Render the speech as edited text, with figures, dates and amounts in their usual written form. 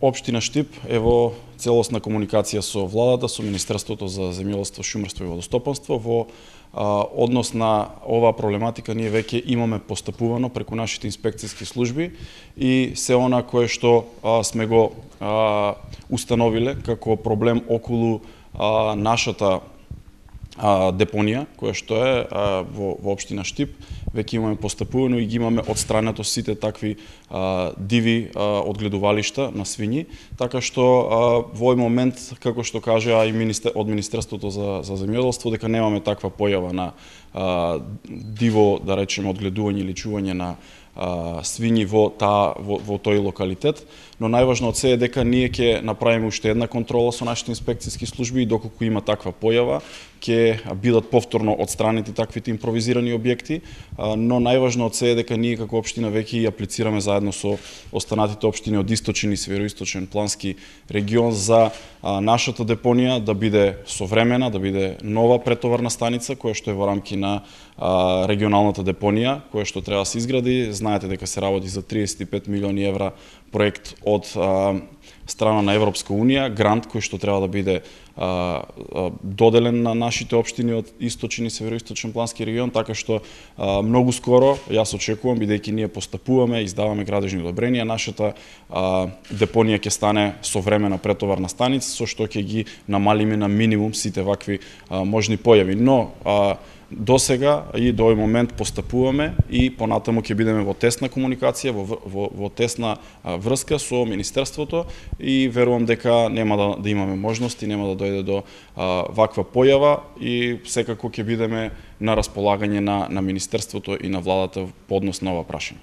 Општина Штип е во целосна комуникација со владата, со Министерството за земјоделство, шумарство и водостопанство. Во однос на оваа проблематика ние веќе имаме постапувано преку нашите инспекцијски служби и се она кое што сме го установиле како проблем околу нашата депонија, која што е во општина Штип, веќе имаме постапувано и ги имаме отстрането сите такви диви одгледувалишта на свињи, така што во овој момент, како што кажа и од Министерството за земјоделство, дека немаме таква појава на диво, да речеме, одгледување или чување на свињи во тој локалитет, но најважно од се е дека ние ќе направиме уште една контрола со нашите инспекцијски служби и доколку има таква појава, ќе бидат повторно отстранети таквите импровизирани објекти, но најважно од се е дека ние како општина веќе и аплицираме заедно со останатите општини од источен и североисточен плански регион за нашата депонија да биде современа, да биде нова претоварна станица која што е во рамки на регионалната депонија, која што треба да се изгради. Знаете дека се работи за 35 милиони евра проект од страна на Европска Унија, грант кој што треба да биде доделен на нашите општини од источен и североисточен плански регион, така што многу скоро јас очекувам, бидејќи ние постапуваме, издаваме градежни одобренија, нашата депонија ќе стане современа претоварна станица, со што ќе ги намалиме на минимум сите вакви можни појави. Но до сега и до овој момент постапуваме и понатаму ќе бидеме во тесна комуникација, во тесна врска со Министерството и верувам дека нема да имаме можности, нема да дојде до ваква појава и секако ќе бидеме на располагање на Министерството и на владата по однос на ова прашање.